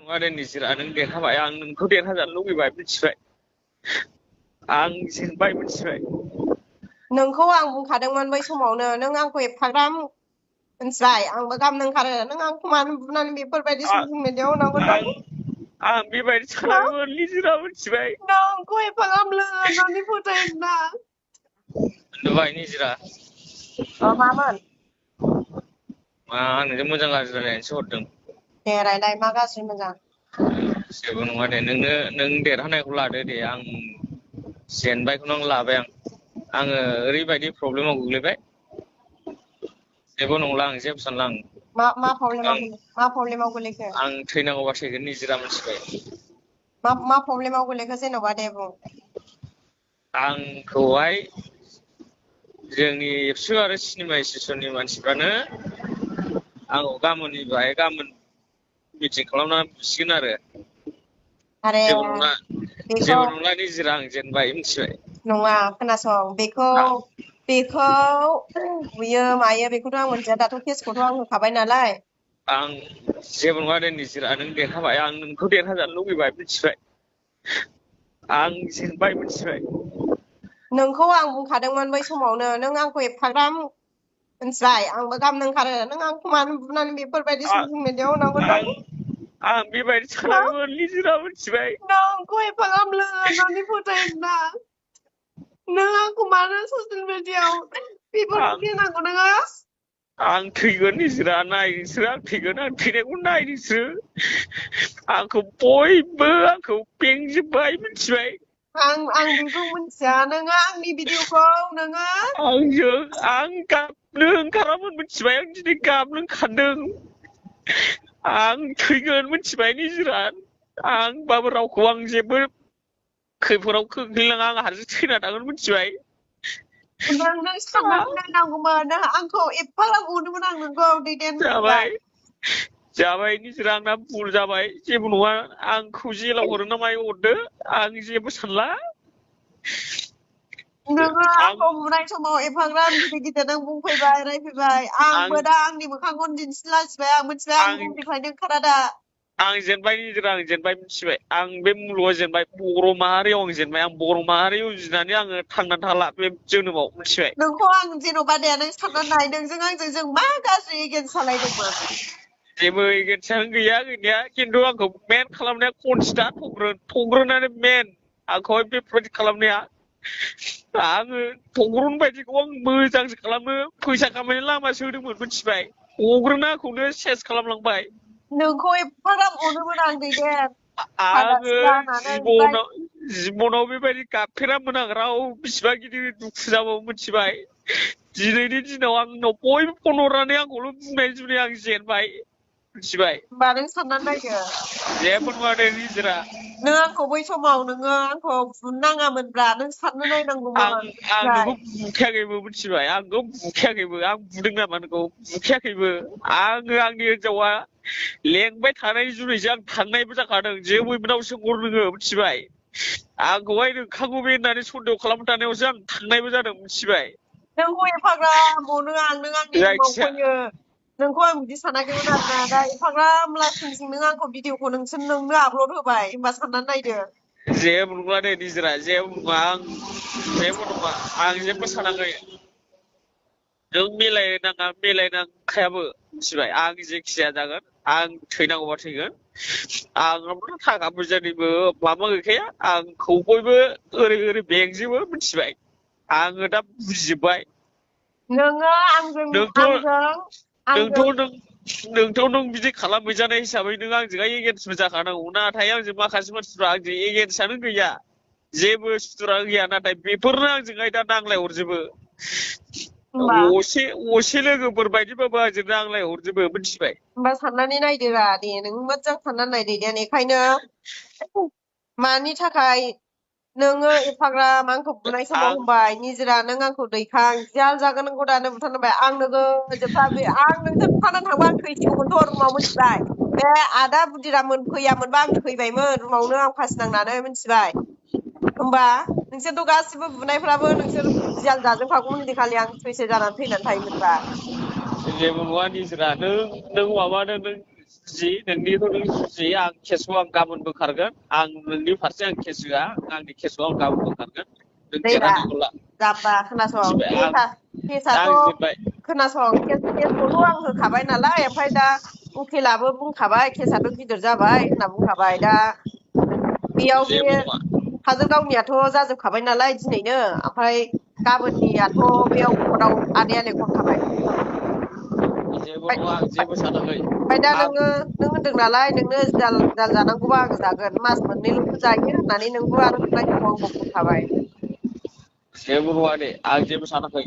नङा दे निजिरा नों देरहाबाय आं नोंखौ देरहाजानो लुगैबाय मिथिबाय आं जेनबाय मिथिबाय नोंखौ आं बुंखादोंमोन बै समावनो नों आंखौ एफाग्राब मिथिबाय आंबो गाबनो ओंखारो नों आंखौ मानो बुनानै बेफोरबायदि ससियेल मिडियाआव होनांगौ नों आं बेबायदि सानाखैमोन निजिरा मिथिबाय नोंखौ एफाग्राब लोगो होननानै फोथायना नुबाय निजिरा मामोन मा नोंजों मोजां गाज्रि रायलायनोसो हरदों दे रायलाय मा गाज्रि मोजां जेबो नङा दे नों देरहानायखौ लादो दे आं जेनबायखौनो आं लाबाय आङो ओरैबायदि प्रब्लेमाव गोग्लैबाय जेबो नंला आं जेबो सानला मा प्रब्लेमाव गोलैखो आं थैनांगौबा थैगोन निजिरा मिथिबाय मा प्रब्लेमाव गोलैखो जेन'बा दे बुं आंखौहाय जोंनि एबसु आरो सिनेमा स्टेसननि मानसिफ्रानो आंखौ गाबोन मिटिं खालामनानै बुसिगोन आरो आरे जेबो नंला निजिरा आं जेनबाय मिथिबाय नङा खोनासं बेखौ बुयो मायो बेखौथ' आं मोनथिया दाथ' केसखौथ' आं होखाबाय नालाय आं जेबो नङा दे निजिरा नों देरहाबाय आं नोंखौ देरहाजानो लुगैबाय मिथिबाय आं जेनबाय मिथिबाय नोंखौ आं बुंखादोंमोन बै समावनो नों आंखौ एफाग्राब मिथिबाय आंबो गाबनो ओंखारो नों आंखौ मानो बुनानै बेफोरबायदि ससियेल मिडियाआव होनांगौ आं बेबायदि सानाखैमोन निजिरा मिथिबाय नोंखौ एफाग्राब लोगो होननानै फोथायना नों आंखौ मानो ससियेल मिडियाआव बेफोरबायदि होनांगौ नोङो आं थैगोन निजिरा नाय नोंसोरो आं थैगोन आं थैनायखौ नाय नोंसोरो आंखौ बयबो आंखौ बेंजोब्बाय मिथिबाय आं बेखौ मिथिया नोङो आंनि भिडिअखौ नोङो आं गाबनो ओंखारामोन मिथिबाय आं दिनै गाबनो ओंखारदों आं थैगोन मिथिबाय निजिरा आंबाबो रावखौ आं जेबो खैफोदाव खोख्लैनाङा आं हारसिं थैना थागोन मिथिबाय नों साननानै नायनांगौमोन आंखौ एफाग्राब अनोमोन आं नोंखौ जाबाय निजिरा आंना भुल जाबाय जेबो नङा आंखौ जेलाव हरो ना मायो हरदो आं जेबो सानला नोङो आंखौ बुनाय समाव एफाग्राब गिदिर गिदिर नों बुंफैबाय रायफैबाय आंबो दा आंनि मोखांखौनो दिन्थिलाजिबाय आं मिथिबाय आं बुहुमनिफ्रायनो ओंखारा दा आं जेनबाय निजिरा आं जेनबाय मिथिबाय आं बे मुलुगाव जेनबाय बर' माहारियाव आं जेनबाय आं बर' माहारि उजिनानै आङो थांनानै थाला बे जोनोमाव मिथिबाय नोंखौ आं जेन'बा दे नों साननानै नाय नोंजों आंजों जों मा गाज्रि एगेन्स्ट सालायदोंमोन जेबो एगेन्स्टआनो गैया गैनाया खिन्थु आंखौ मेन खालामनाया खनजिता थग्रोनानै मेन आंखौहाय बेफोरबायदि खालामनाया आङो थग्रन बायदिखौ आं मोजांसो खालामनो फैसा खामायनायनि लामासो होदोंमोन मिथिबाय थग्रोना आंखौनो सेस खालामलांबाय नोंखौ एफाग्राब अनोमोन आं दैदेन आङो जिबनाव बेबायदि गाबफेरामोन आं बिसिबा गिदिर दुखु जाबाबो मिथिबाय दिनैनि दिनाव आंनाव बयबो फन हरनानै आंखौल' बुंनाय जुनै आं जेनबाय मिथिबाय होमबा नों साननानै नायदो जेबो नङा दे निजिरा नों आंखौ बै समाव नोङो आंखौ बुनो नाङामोनब्रा नों साननो नायनांगौमोन आं नोंखौ बुखायाखैबो मिथिबाय आंखौ बुखायाखैबो आं बुदों नामा नोंखौ बुखायाखैबो आङो आंनि हिनजावा लेंबाय थानाय जुनैसो आं थांनायबो जाखादों जेबोनाव सोंहर नोङो मिथिबाय आंखौहाय नोंखागौ बे होननानै सन्देह खालामबाय थानायावसो आं थांनायबो जादों मिथिबाय नोंखौ एफाग्राब अनो आं नों आंनि रुमाव फैयो नोंखौ आं बिदि सानाखैमोन आरोना दा एफाग्राब लासिंसिं नों आंखौ भिडिअखौ नोंनो आपलड होबाय होमबा साननानै नायदो जेबो नङा दे निजिरा जेबो नङा आं जेबो सानाखै नों मिलायनांखायाबो मिथिबाय आं जेखि जाया जागोन आं थैनांगौबा थैगोन आंनावथ' थाखा फैसानिबो माबा गैखाया आंखौ बयबो ओरै बेंजोबो मिथिबाय आङो दा बुजिजोब्बाय नोङो नोंथ' नों बिदि खालामहैजानाय हिसाबै नों आंजोंहाय एगेन्स्टबो जाखानांगौ नाथाय आंजों माखासे मानसिफ्रा आंजों एगेन्स्टआनो गैया जेबो सुथुरानो गैया नाथाय बेफोरनो आंजोंहाय दा नांलाय हरजोबो असे लोगोफोर बायदिबाबो आंजों नांलाय हरजोबो मिथिबाय होमबा साननानै नायदोरा दे नों मोजां साननानै नायदो दे बेखायनो मानि थाखाय नोङो एफाग्राब आंखौ बुनाय समाव होनबाय निजिरा नों आंखौ दैखां जाल जागोन नोंखौ दानो बुथारनांबाय आं नोगोजोबखा आं नोंजों बुथारनानै थांबा आं थैसिगौमोनथ' रुमाव मिथिबाय बे आदा बुदिरामोन फैयामोनबा आं थैबायमोन रुमावनो आं फासि नांनानै मिथिबाय होमबा नोंसोरथ' गासिबो बुनायफ्राबो नोंसोर जियाल जाजोबखागौमोन इदिखालि आं थैसे जानानै थैनानै थायोमोनबा जेबो नङा निजिरा नों माबादों नों जुजि नोंनिखौ नों जुजि आं केसखौ आं गाबोन बोखारगोन आं नोंनि फारसे आं केस होआ आंनि केसखौ आं गाबोन बोखारगोन नों दैरा देरहानायखौ ला जाम्बा खोनासं मिथिबाय केसाथ' आं जेनबाय खोनासं केसखौथ' आं होखाबाय नालाय ओमफ्राय दा उकिलाबो बुंखाबाय केसाथ' गिदिर जाबाय होनना बुंखाबाय दा बेयाव बे जेबो नङा काजलगावनियाथ' जाजोबखाबाय नालाय दिनैनो ओमफ्राय गाबोननियाथ' बेयाव कर्टआव आदाया लेंहरखाबाय जेबो नङा आं जेबो सानाखै ओमफ्राय दा आं नों होनदों नालाय नोंनो जाल जानांगौबा आं जागोन मास मोननैल'सो जायो होननानै नोंबो आरो बुंनायखौ आंबो बुंखाबाय जेबो नङा दे आं जेबो सानाखै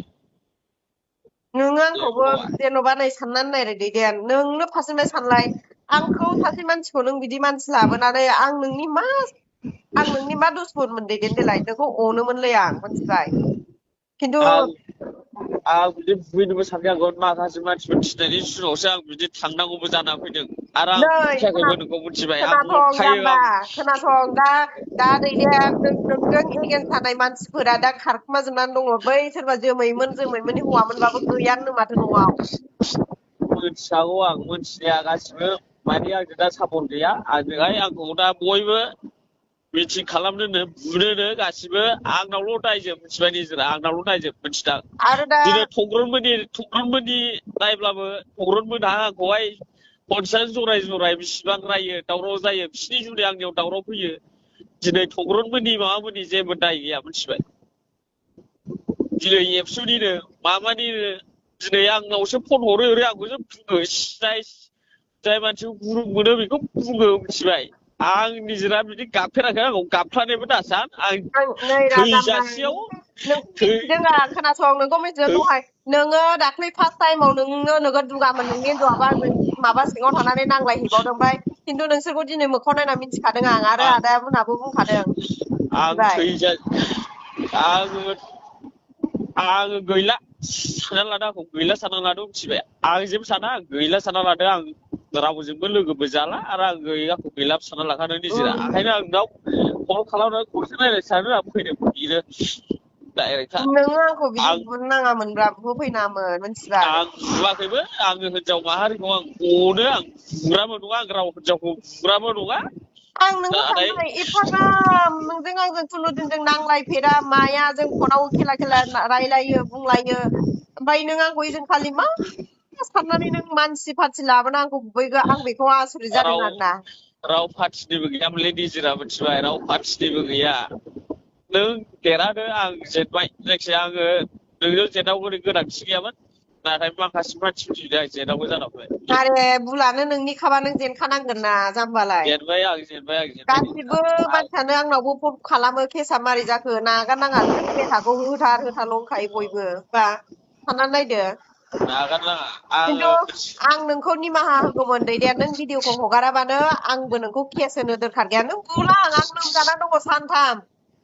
नोङो जेबो आंखौबो नङा जेन'बा नै साननानै नायदो दैदेन नोंनो फारसेनिफ्राय सानलाय आंखौ सासे मानसिखौ नों बिदि मानसि लाबोनानै आं नोंनि मा दुसमनमोन दैदेन देलाय नोंखौ अनोमोनलै आं मोनथिबाय खिन्थु आं बिदि बुहैनोबो सानखायाखैमोन माखासे मानसिफोर थिनायनि जुनावसो आं बिदि थांनांगौबो जाना फैदों आरो आं नै बुखायाखैबो नोंखौ मिथिबाय आं खोनासं नंखायो जाम्बा आं खोनासं दा दैदेन नोंजों एगेन्स्ट थानाय मानसिफोरा दा खारखुमा जोबनानै दङ बै सोरबा जोमैमोननि हौवामोनबाबो गैयानो माथो न'आव मोनथिखागौ आं मोनथिनाया गासिबो माने आंजों दा सापर्ट गैया आंखौ दा बयबो मिटिं खालामनोनो बुनोनो गासिबो आंनावल' दायजोब मिथिबाय निजोरा आंनावल' दायजोब मिथिदां आरो दा दिनै थग्रनमोननि नायब्लाबो थग्रन मोनहा आंखौहाय खनसेयानो जराय बिसिबां रायो दावराव जायो बिसिनि जुनै आंनियाव दावराव फैयो दिनै थग्रनमोननि माबामोननि जेबो दाय गैया मिथिबाय दिनै एबसुनिनो माबानिनो दिनै आंनावसो फन हरो आंखौसो बुङो जाय मानसिखौ गुरुं मोनो बेखौ बुङो मिथिबाय आं निजिरा बिदि गाबफेराखै आंखौ गाबफ्लानायबो दासान आं नै राजाम्बा थैजासेयाव नों मिथिदों आं खोनासं नोंखौ मिथिदों दहाय नोङो दाख्लै फार्स्ट टाइमाव नोङो नोगोद दुगामोन नोंनि हिनजावाबो आंजों माबा सिङाव थानानै नांलायहैबावदों ओमफ्राय खिन्थु नोंसोरखौ दिनै मोखाङाव नायना मिथिखादों आं आरो आदामोनहाबो बुंखादों मिथिबाय आङो गैला सानना लादों आंखौ गैला सानना लादों मिथिबाय आं जेबो साना आं गैला सानना लादों आं रावजोंबो लोगोबो जाला आरो आं आंखौ गैलाबो सानना लाखादों निजिरा ओंखायनो आं नोंनाव कल खालामनानै खनसे रायज्लाय सानो आं फैदों बिनो डाइरेक्टखा नोङो आंखौ बिदि बुनो नाङामोनब्रा बुफैनाङामोन मिथिबाय आं बुआखैबो आङो हिनजाव माहारिखौ आं अनो आं बुग्राबो नङा आं राव हिनजावखौ बुग्राबो नङा आं नोंखौ नाथाय सानबाय एफाग्राब नोंजों आंजों खुनुदिनजों नांलायफेरा माया जों फनाव खेला रायलायो बुंलायो ओमफ्राय नों आंखौ खालि मा साननानै नों मानसि पार्टि लाबोना आंखौ बुबैखो आं बेखौ आसरित जादों राव आरोना राव पार्टिनिबो गैयामोनलै निजिरा मिथिबाय राव पार्टिनिबो गैया नों देरहादो आं जेनबाय जायखिजाया आङो नोंजों जेननांगौनि गोनांथि गैयामोन नाथाय माखासे मानसिफोरनि थाखाय आं जेननांगौ जाना फैबाय आरे बुलानो नोंनिखाबा नों जेनखानांगोन ना जाम्बालाय जेनबाय आं जेनबाय गासिबो मानसियानो आंनावबो फन खालामो केसा मारै जाखो नागारनाङानो केसाखौ होथार होथारल' होनखायो बयबो बा साननानै नायदो नागारनाङा खिन्थु आं नोंखौ निमाहा होगौमोन दैदेन नों भिडिअखौ हगाराबानो आंबो नोंखौ केस होनो दोरखार गैया नों बुला आं लोमजानानै दङ सानथाम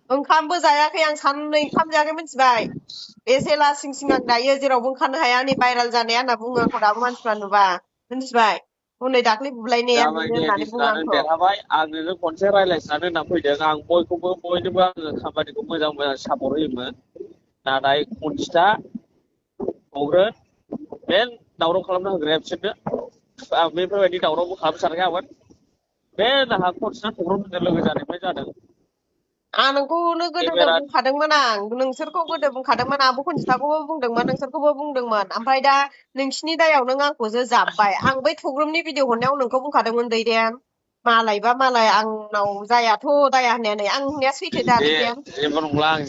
ओंखामबो जायाखै आं साननै ओंखाम जायाखै मिथिबाय बेसे लासिं सिं आं दायो जेरावबो ओंखारनो हाया नै भाइरेल जानाया होनना बुङो आंखौ दाबो मानसिफ्रा नुबा मिथिबाय हनै दाख्लै बुलायनाया जाबाय बेनो दे होननानै बुङो निजिरा नों आंखौ देरहाबाय आं नोंजों खनसे रायज्लायसानो होनना फैदों आं बयनोबो आङो खामानिखौ मोजां सापर्ट होयोमोन नाथाय खनजिथा थग्रोन बे दावराव खालामना होग्राया बिसोरनो आं बेफोरबायदि दावरावबो खालामनो सानखायामोन बे जोंहा खनजिथा थग्रनजों लोगो जानायनिफ्राय जादों आं नोंखौनो गोदोनो केमेरा बुंखादोंमोन आं नोंसोरखौ गोदो बुंखादोंमोन आंबो खनजिथाखौबो बुंदोंमोन नोंसोरखौबो बुंदोंमोन ओमफ्राय दा नोंसिनि दायाव नों आंखौसो जाब्बाय आं बै थग्रोमनि भिडिअ हरनायाव नोंखौ बुंखादोंमोन दैदेन मालायबा मालाय आंनाव जायाथ' दाया होननाया नै आं होननाया सैथो दा बे दैदेन जेबो नंला आं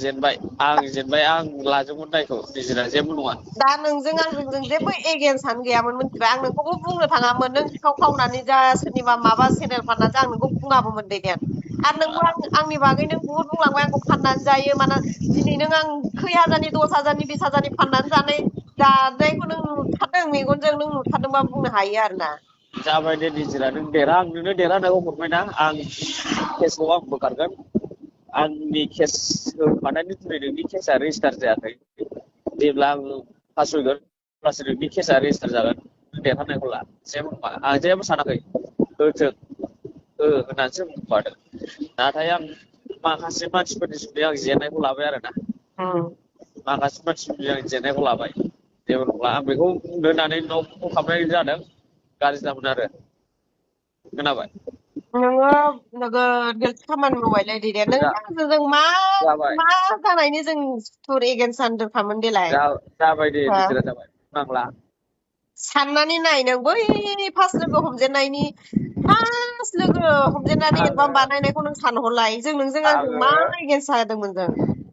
जेनबाय आं लाजोबगोन दायखौ निजिरा जेबो नङा दा नोंजों आंजों जेबो एगेन्स्टआनो गैयामोन मिथिबाय आं नोंखौबो बुंनो थाङामोन नों सिखाव खावनानै जा सोरनिबा माबा सेनेल फाननानै जा आं नोंखौ बुङाबोमोन दैदेन आरो नोंबो आंनि बागै नों बुहुद बुंलांबाय आंखौ फाननानै जायो माना दिनै नों आं खै हाजारनि 10,000 20,000 फाननानै जानायखौ नों नुथारदों मेगनजों नों नुथारदोंबा बुंनो हायो आरो ना जाबाय दे निजिरा नों आं नोंनो देरहानायखौ हरबायना आं केसखौ आं बोखारगोन आंनि केस होखानायनि जुनै नोंनि केसा रेजिस्टार जायाखै जेब्ला आङो फासयगोन अब्लासो नोंनि केसा रेजिस्टार जागोन नों देरहानायखौ ला जेबो नङा आं जेबो सानाखै होथों होननानैसो बुंखादों नाथाय आं माखासे मानसिफोरनि जुनै आं जेननायखौ लाबाय आरोना माखासे मानसिफोरनि आं जेननायखौ लाबाय जेबो नंला आं बेखौ बुंनो होननानै नोंनाव कल खालामनाय जादों गाज्रि दामोन आरो खोनाबाय नोङो नोगोद गिल्ट खामानि मावबायलै दिदे नों जा जों मा जाबाय मा जानायनि जों सुथुर एगेन्स्ट सानदोंखामोन देलाय जाबाय दे हो निजिरा जाबाय नांला साननानै नाय नों बै फार्स्ट लोगो हमजेननायनि फार्स्ट लोगो हमजेननानै आङो एलबाम बानायनायखौ नों सानहरलाय जों नोंजों आंजों आङो मा एगेन्स्ट जादोंमोन जों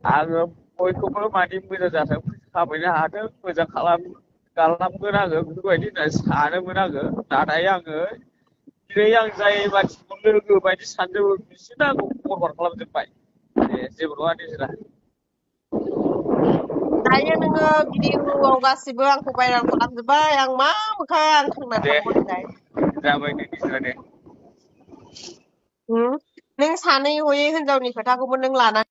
आङो बयखौबो माने मोजां जाथों खामायनो हाथों मोजां खालामगोन आङो बेफोरबायदि होननानै सानोमोन आङो नाथाय आङो दिनै आं जाय मानसिखौ लोगो बायदि सानदों बिसोरनो आंखौ फरवार्ड खालामजोब्बाय दे जेबो नङा निजिरा दायो नोङो भिडिअआव गासिबो आंखौ भाइरेल खालामजोब्बाय आं मा मोखां आं थांना दे थानांगौ देलाय जाबाय दे निजिरा दे नों सानै हयै हिनजावनि खोथाखौबो नों लानानै